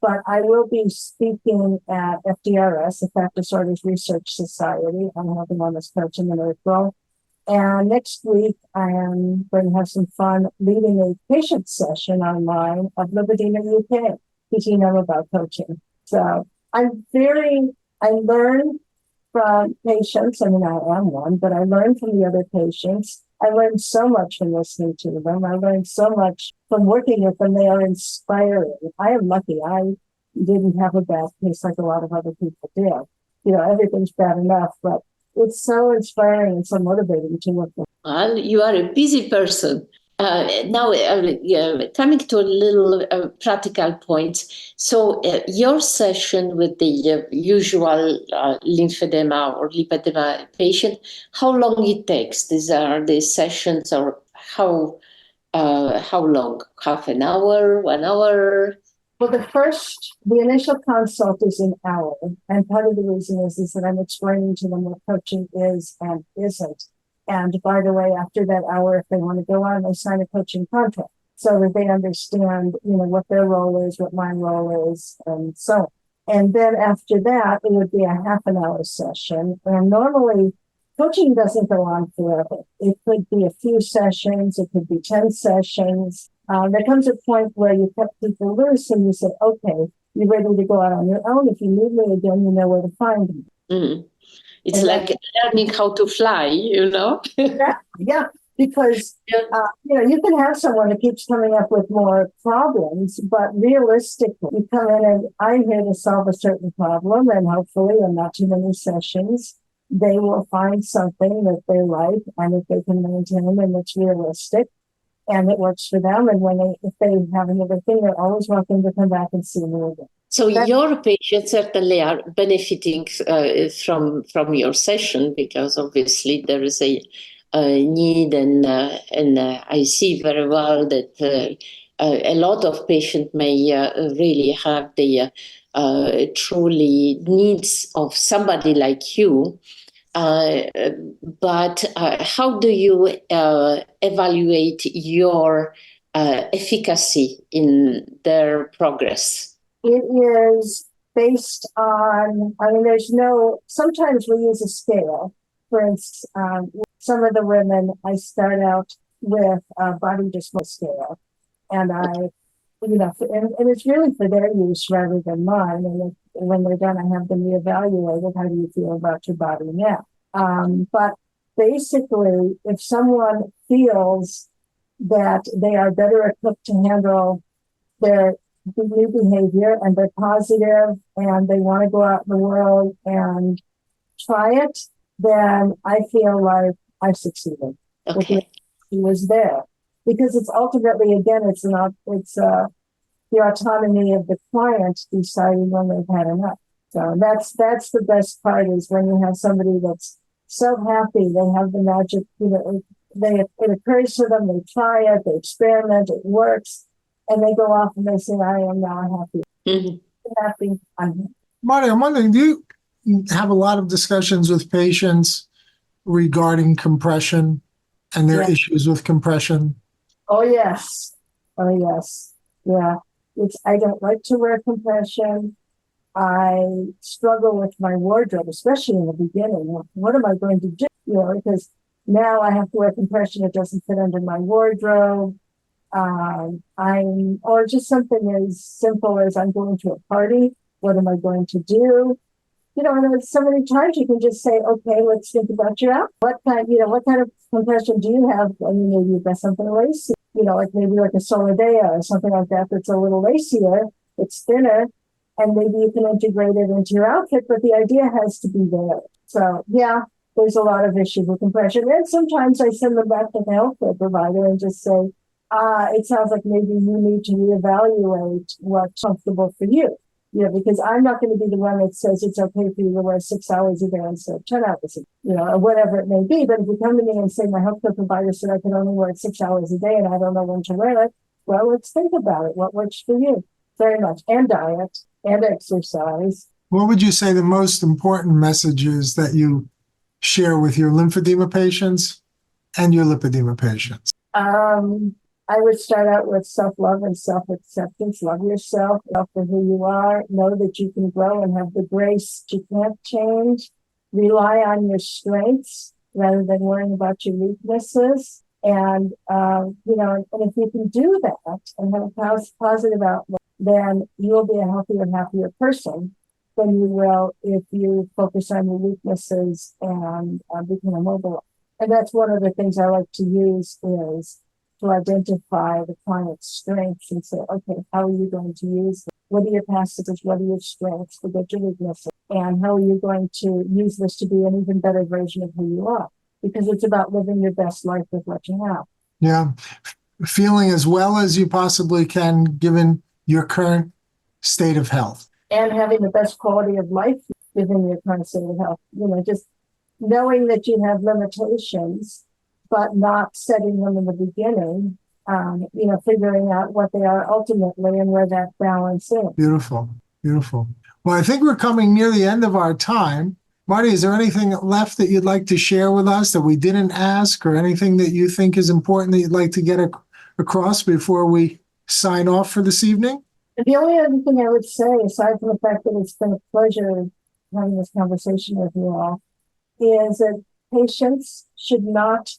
But I will be speaking at FDRS, the Fat Disorders Research Society, on health and wellness coaching in April. And next week, I am going to have some fun leading a patient session online of Lymphedema UK, teaching them about coaching. So I learn from patients. I mean, I am one, but I learn from the other patients. I learned so much from listening to them. I learned so much from working with them. They are inspiring. I am lucky. I didn't have a bad case like a lot of other people did. Everything's bad enough, but it's so inspiring and so motivating to work with. Well, you are a busy person. Now, coming to a little practical points. So your session with the usual lymphedema or lipedema patient, how long it takes? These are the sessions, or how long? Half an hour, 1 hour? Well, the initial consult is an hour. And part of the reason is that I'm explaining to them what coaching is and isn't. And by the way, after that hour, if they want to go on, they sign a coaching contract so that they understand, what their role is, what my role is, and so on. And then after that, it would be a half an hour session. And normally, coaching doesn't go on forever. It could be a few sessions. It could be 10 sessions. There comes a point where you cut people loose and you say, okay, you're ready to go out on your own. If you need me again, you know where to find me. Mm. It's like learning how to fly, Yeah, because, you can have someone that keeps coming up with more problems, but realistically, you come in and I'm here to solve a certain problem, and hopefully in not too many sessions, they will find something that they like and that they can maintain and it's realistic and it works for them. And if they have another thing, they're always welcome to come back and see me again. So your patients certainly are benefiting from your session, because obviously there is a need, and I see very well that a lot of patients may really have the truly needs of somebody like you. But how do you evaluate your efficacy in their progress? It is based on, sometimes we use a scale. For instance, some of the women, I start out with a body dysmorphia scale. And and it's really for their use rather than mine. And when they're done, I have them reevaluated. How do you feel about your body now? But basically, if someone feels that they are better equipped to handle their new behavior and they're positive and they want to go out in the world and try it, then I feel like I've succeeded. Okay. He was there. Because it's ultimately, again, it's the autonomy of the client deciding when they've had enough. So that's the best part, is when you have somebody that's so happy, they have the magic, it occurs to them, they try it, they experiment, it works, and they go off and they say, I am now happy. Mm-hmm. Happy. I'm happy. Marty, I'm wondering, do you have a lot of discussions with patients regarding compression and their issues with compression? Oh, yes. Yeah. I don't like to wear compression. I struggle with my wardrobe, especially in the beginning. What am I going to do? Because now I have to wear compression. It doesn't fit under my wardrobe. Or just something as simple as I'm going to a party. What am I going to do? and so many times you can just say, okay, let's think about your outfit. What kind of compression do you have? I mean, maybe you've got something lacy, like maybe like a Solidea or something like that that's a little lacier, it's thinner, and maybe you can integrate it into your outfit, but the idea has to be there. So, yeah, there's a lot of issues with compression. And sometimes I send them back to the healthcare provider and just say, it sounds like maybe you need to reevaluate what's comfortable for you. Because I'm not going to be the one that says it's okay for you to wear 6 hours a day instead of 10 hours a day, or whatever it may be. But if you come to me and say my healthcare provider said I can only wear it 6 hours a day and I don't know when to wear it, well, let's think about it. What works for you? Very much. And diet and exercise. What would you say the most important messages that you share with your lymphedema patients and your lipedema patients? I would start out with self-love and self-acceptance. Love yourself, love for who you are. Know that you can grow and have the grace you can't change. Rely on your strengths rather than worrying about your weaknesses. And, and if you can do that and have a positive outlook, then you'll be a healthier, happier person than you will if you focus on your weaknesses and become immobilized. And that's one of the things I like to use is to identify the client's strengths and say, okay, how are you going to use them? What are your passages? What are your strengths? Forget your weaknesses. And how are you going to use this to be an even better version of who you are? Because it's about living your best life with what you have. Yeah. Feeling as well as you possibly can, given your current state of health. And having the best quality of life given your current state of health. Just knowing that you have limitations, but not setting them in the beginning, figuring out what they are ultimately and where that balance is. Beautiful, beautiful. Well, I think we're coming near the end of our time. Marty, is there anything left that you'd like to share with us that we didn't ask, or anything that you think is important that you'd like to get across before we sign off for this evening? The only other thing I would say, aside from the fact that it's been a pleasure having this conversation with you all, is that patients should not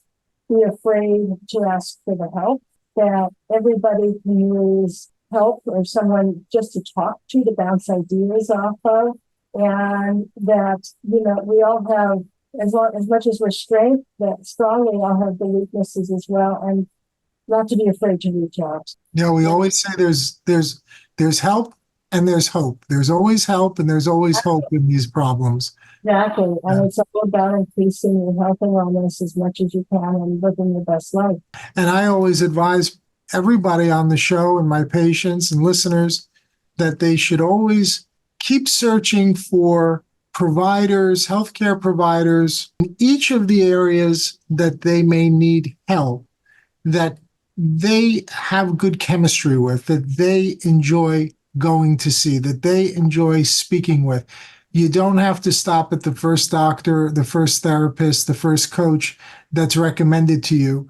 be afraid to ask for the help, that everybody can use help or someone just to talk to bounce ideas off of, and that, we all have, as much as we're strong, we all have the weaknesses as well, and not to be afraid to reach out. Yeah, we always say there's help and there's hope. There's always help and there's always hope in these problems. Exactly. And it's all about increasing your health and wellness as much as you can and living your best life. And I always advise everybody on the show and my patients and listeners that they should always keep searching for providers, healthcare providers, in each of the areas that they may need help, that they have good chemistry with, that they enjoy going to see, that they enjoy speaking with. You don't have to stop at the first doctor, the first therapist, the first coach that's recommended to you.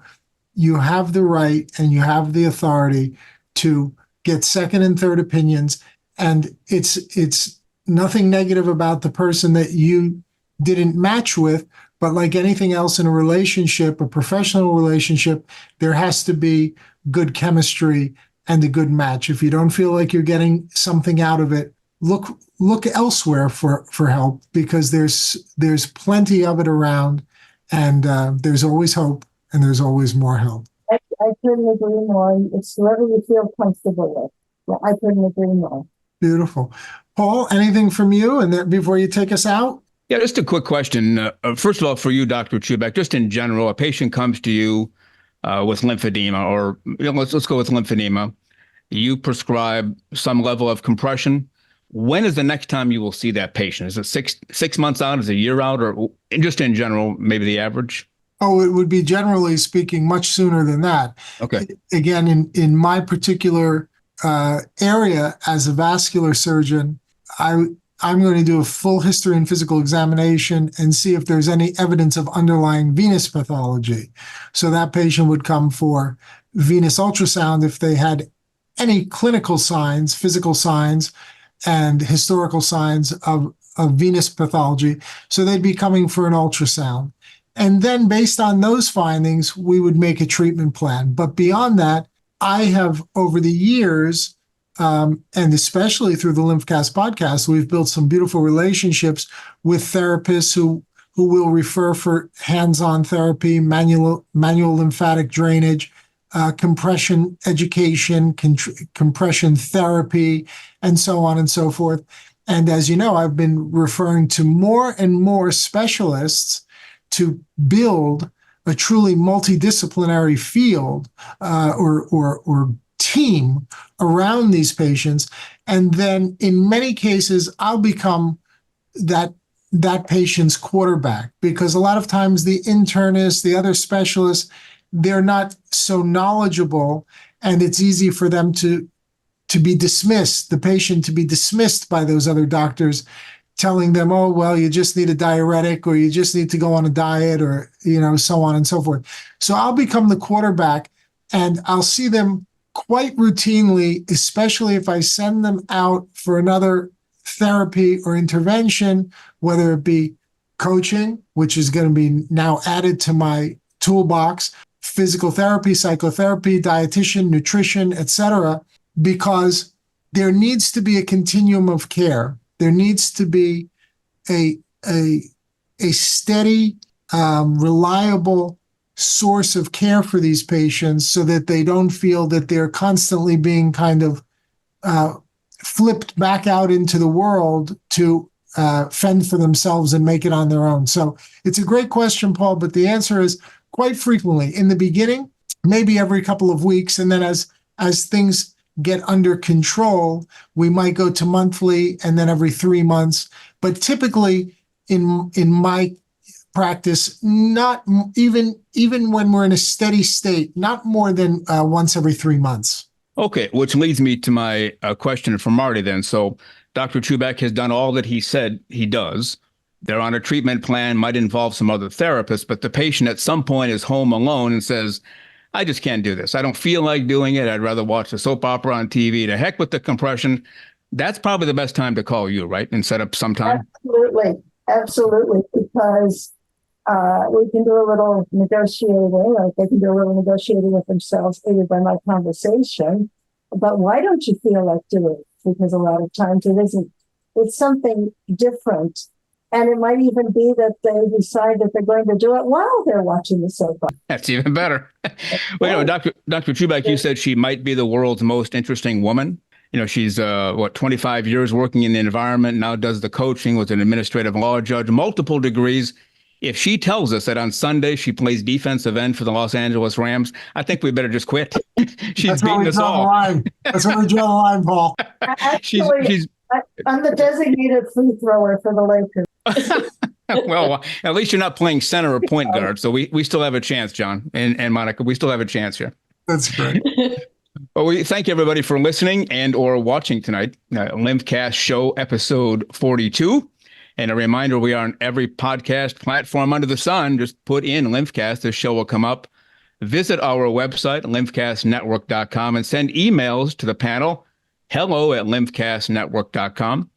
You have the right and you have the authority to get second and third opinions. And it's nothing negative about the person that you didn't match with, but like anything else in a relationship, a professional relationship, there has to be good chemistry and a good match. If you don't feel like you're getting something out of it, look elsewhere for help, because there's plenty of it around, and there's always hope and there's always more help. I couldn't agree more. It's whoever you feel comfortable with. Yeah, I couldn't agree more. Beautiful. Paul, anything from you and then before you take us out? Yeah, just a quick question. First of all, for you, Dr. Chubak, just in general, a patient comes to you with lymphedema, or let's go with lymphedema. You prescribe some level of compression. When is the next time you will see that patient? Is it six months out? Is it a year out? Or just in general, maybe the average? Oh, it would be, generally speaking, much sooner than that. Okay. Again, in my particular area as a vascular surgeon, I'm going to do a full history and physical examination and see if there's any evidence of underlying venous pathology. So that patient would come for venous ultrasound if they had any clinical signs, physical signs, and historical signs of venous pathology. So they'd be coming for an ultrasound. And then based on those findings, we would make a treatment plan. But beyond that, I have over the years and especially through the LymphCast podcast, we've built some beautiful relationships with therapists who will refer for hands-on therapy, manual lymphatic drainage, compression education, compression therapy, and so on and so forth. And as you know, I've been referring to more and more specialists to build a truly multidisciplinary field or team around these patients. And then in many cases, I'll become that patient's quarterback, because a lot of times the internists, the other specialists, they're not so knowledgeable, and it's easy for them to be dismissed, the patient to be dismissed by those other doctors, telling them, oh, well, you just need a diuretic, or you just need to go on a diet, or, so on and so forth. So I'll become the quarterback, and I'll see them quite routinely, especially if I send them out for another therapy or intervention, whether it be coaching, which is going to be now added to my toolbox, physical therapy, psychotherapy, dietitian, nutrition, etc., because there needs to be a continuum of care. There needs to be a steady, reliable source of care for these patients, so that they don't feel that they're constantly being kind of flipped back out into the world to fend for themselves and make it on their own. So it's a great question, Paul, but the answer is quite frequently. In the beginning, maybe every couple of weeks, and then as things get under control, we might go to monthly and then every 3 months. But typically in my practice, not even when we're in a steady state, not more than once every 3 months. Okay, which leads me to my question for Marty then. So Dr. Chubak has done all that he said he does. They're on a treatment plan, might involve some other therapists, but the patient at some point is home alone and says, I just can't do this. I don't feel like doing it. I'd rather watch a soap opera on TV. To heck with the compression. That's probably the best time to call you, right? And set up some time. Absolutely. Because we can do a little negotiating, like they can do a little negotiating with themselves, aided by my conversation. But why don't you feel like doing it? Because a lot of times it's something different. And it might even be that they decide that they're going to do it while they're watching the soap opera. That's even better. Well, Dr. Chubak, you said she might be the world's most interesting woman. She's 25 years working in the environment, now does the coaching, was an administrative law judge, multiple degrees. If she tells us that on Sunday she plays defensive end for the Los Angeles Rams, I think we better just quit. She's beating us all. That's where we draw the line, Paul. Actually, I'm the designated free thrower for the Lakers. Well, at least you're not playing center or point guard, so we still have a chance, John and Monica. We still have a chance here. That's great. Well, we thank everybody for listening and or watching tonight. LymphCast Show episode 42. And a reminder, we are on every podcast platform under the sun. Just put in LymphCast. The show will come up. Visit our website, lymphcastnetwork.com, and send emails to the panel, hello@lymphcastnetwork.com.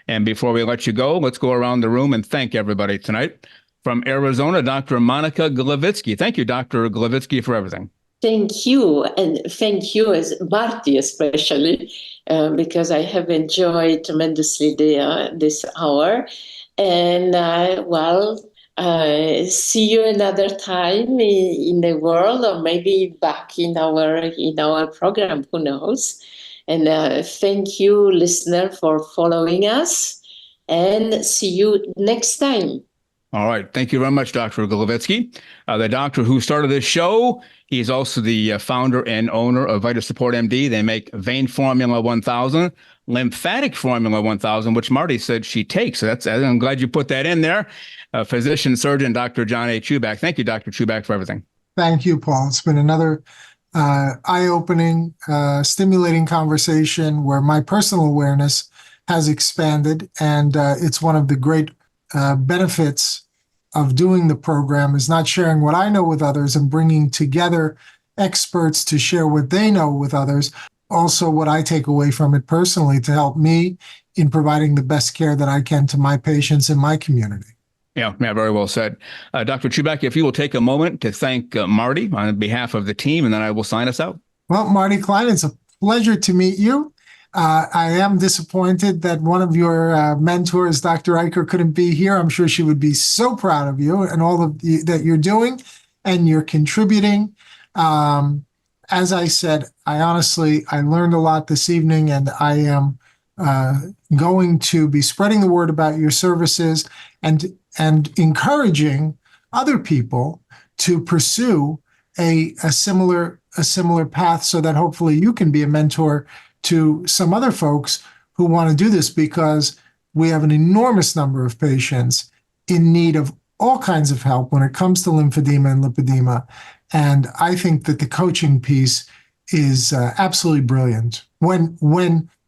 And before we let you go, let's go around the room and thank everybody tonight. From Arizona, Dr. Monica Glavitsky. Thank you, Dr. Glavitsky, for everything. Thank you. And thank you, as Marty especially, because I have enjoyed tremendously this hour. And see you another time in the world, or maybe back in our program, who knows. And thank you, listener, for following us, and see you next time. All right. Thank you very much, Dr. Glavitsky. The doctor who started this show, he's also the founder and owner of VitaSupport MD. They make Vein Formula 1000, Lymphatic Formula 1000, which Marty said she takes. So I'm glad you put that in there. Physician surgeon, Dr. John A. Chubak. Thank you, Dr. Chubak, for everything. Thank you, Paul. It's been another eye-opening, stimulating conversation where my personal awareness has expanded. And it's one of the great benefits of doing the program is not sharing what I know with others and bringing together experts to share what they know with others. Also, what I take away from it personally to help me in providing the best care that I can to my patients in my community. Yeah, very well said. Dr. Chubak, if you will take a moment to thank Marty on behalf of the team, and then I will sign us out. Well, Marty Klein, it's a pleasure to meet you. I am disappointed that one of your mentors, Dr. Eicher, couldn't be here. I'm sure she would be so proud of you and all of that you're doing and you're contributing. As I said, I learned a lot this evening, and I am going to be spreading the word about your services and encouraging other people to pursue a similar path, so that hopefully you can be a mentor to some other folks who want to do this, because we have an enormous number of patients in need of all kinds of help when it comes to lymphedema and lipedema. And I think that the coaching piece is absolutely brilliant when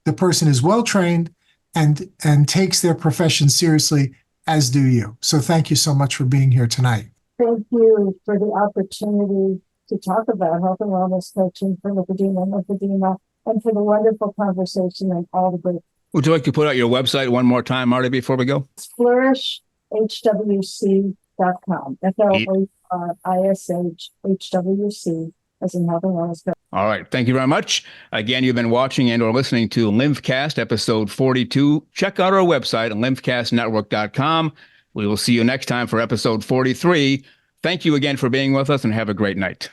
the person is well trained and takes their profession seriously, as do you. So thank you so much for being here tonight. Thank you for the opportunity to talk about health and wellness coaching for lipedema and lymphedema, and for the wonderful conversation and all the great. Would you like to put out your website one more time, Marty, before we go? flourishhwc.com. FLOURISHHWC, as in health and wellness coaching. All right. Thank you very much. Again, you've been watching and or listening to LymphCast, episode 42. Check out our website at lymphcastnetwork.com. We will see you next time for episode 43. Thank you again for being with us, and have a great night.